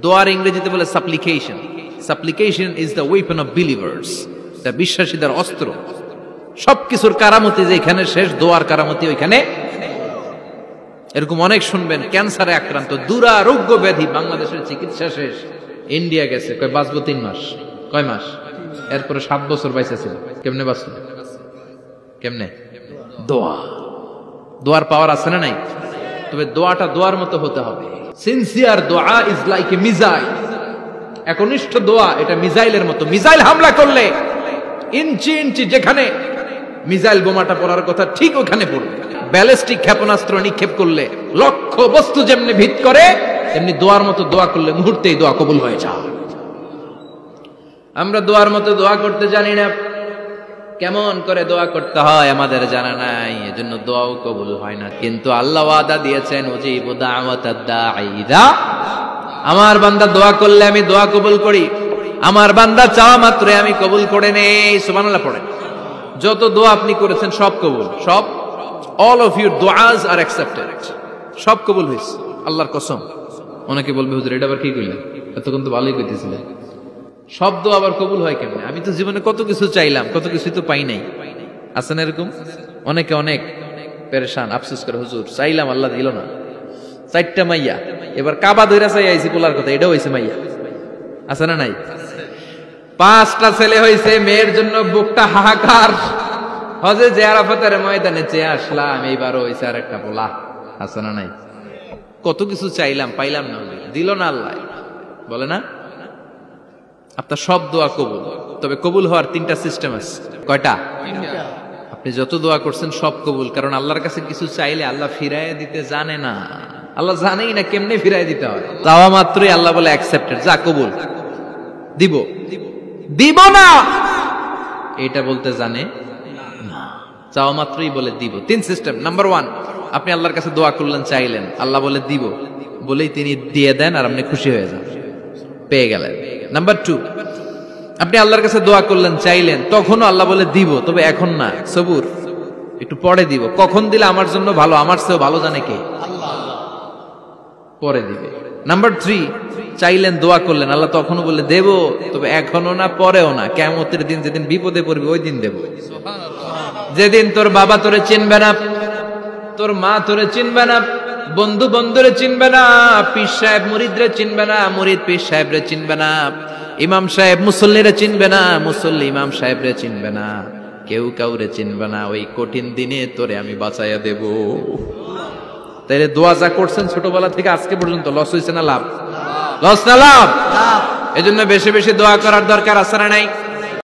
দোয়ার ইংরেজিতে বলে সাপ্লিকেশন। সাপ্লিকেশন is the weapon of believers, এটা বিশ্বাসীদের অস্ত্র। সবকিছুর কারামতি যেখানে শেষ, দোয়ার কারামতি ওইখানে। এরকম অনেক শুনবেন, ক্যান্সারে আক্রান্ত, দুরারোগ্য ব্যাধি, বাংলাদেশের চিকিৎসা শেষ, ইন্ডিয়া গেছে, কয় বাঁচবো 3 মাস, কয় মাস, এরপরে 7 বছর বাইসা ছিল। কেমনে বাঁচল? কেমনে? দোয়া। দোয়ার পাওয়ার আছে না নাই? তবে দোয়াটা দোয়ার মতো হতে হবে। সিনসিয়ার দোয়া ইজ লাইক এ মিসাইল। একনিষ্ঠ দোয়া এটা মিসাইলের মতো। মিসাইল হামলা করলে ইঞ্চি ইঞ্চি যেখানে মিসাইল বোমাটা পড়ার কথা ঠিক ওখানে পড়বে। ব্যালিস্টিক ক্ষেপণাস্ত্র নিক্ষেপ করলে লক্ষ্য বস্তু যেমনি ভিত করে, তেমনি দোয়ার মতো দোয়া করলে মুহূর্তেই দোয়া কবুল হয়ে যায়। আমরা দোয়ার মতো দোয়া করতে জানি না, কেমন করে দোয়া করতে হয় আমাদের জানা নাই, এজন্য দোয়াও কবুল হয় না। কিন্তু আল্লাহ ওয়াদা দিয়েছেন, উজিবু দাওয়াতাদ দাঈ ইযা, আমার বান্দা দোয়া করলে আমি দোয়া কবুল করি, আমার বান্দা চাওয়া মাত্র আমি কবুল করে নেই। সুবহানাল্লাহ পড়েন। যত দোয়া আপনি করেছেন সব কবুল, সব, all of your du'as are accepted, সব কবুল হয়েছে আল্লাহর কসম। অনেকে বলবে হুজুর এটা আবার কি কইলেন, এতক্ষণ তো ভালোই কইতেছিলেন, সব দোয়া আবার কবুল হয় কেমনে? আমি তো জীবনে কত কিছু চাইলাম, কত কিছু তো পাই নাই। আছে না এরকম? অনেকে অনেক পেরেশান, আফসোস করে, হুজুর চাইলাম আল্লাহ দিল না। 4টা মাইয়া, এবার কাবা ধইরা চাই আইছি পোলার কথা, এটাও হইছে মাইয়া। আছে না নাই? 5টা ছেলে হইছে, মেয়ের জন্য বুকটা হাহাকার। হজে যে আরাফাতের ময়দানে চেয়ে আসলাম, এইবারও হইছে আর একটা পোলা। আছে না নাই? কত কিছু চাইলাম, পাইলাম না, দিল না আল্লাহ। বলে না আপনার সব দোয়া কবুল, তবে কবুল হওয়ার 3টা সিস্টেম আছে। কয়টা? আপনি যত দোয়া করছেন সব কবুল, কারণ আল্লাহর কাছে কিছু চাইলে আল্লাহ ফিরাইয়া দিতে জানে না। আল্লাহ জানেই না কেমনে ফিরাইয়া দিতে হয়। চাওয়া মাত্রই আল্লাহ বলে অ্যাকসেপ্টেড, যা কবুল, দিব দিব না এটা বলতে জানে না, চাওয়া মাত্রই বলে দিব। 3 সিস্টেম। নাম্বার 1, আপনি আল্লাহর কাছে দোয়া করলেন, চাইলেন, আল্লাহ বলে দিব, বলেই তিনি দিয়ে দেন আর আপনি খুশি হয়ে যান, পেয়ে গেলেন। নাম্বার 2, আপনি আল্লাহর কাছে দোয়া করলেন, চাইলেন, তখনও আল্লাহ বলে দিব, তবে এখন না, সবুর, একটু পরে দিব। কখন দিলে আমার জন্য ভালো, আমার চেয়েও ভালো জানে কে? আল্লাহ, পরে দিবে। নাম্বার 3, চাইলেন, দোয়া করলেন, আল্লাহ তখনও বলে দেব, তবে এখনো না, পরেও না, কিয়ামতের দিন যেদিন বিপদে পড়বি ওই দিন দেব। যেদিন তোর বাবা তোরে চিনবে না, তোর মা তোরে চিনবে না, বন্ধু বন্ধুরে চিনবে না, পীর সাহেব মুরিদরে চিনবে না, মুরিদ পীর সাহেবরে চিনবে না, ইমাম সাহেব মুসল্লিরে চিনবে না, মুসল্লি ইমাম সাহেবরে চিনবে না, কেউ কাউরে চিনবে না। ওই কঠিন দিনে তোরে আমি বাঁচাইয়া দেব। তাইলে দোয়া যা করছেন ছোটবেলা থেকে আজকে পর্যন্ত, লস হয়েছে না লাভ? লস না লাভ? এজন্য বেশি বেশি দোয়া করার দরকার আছে না নাই?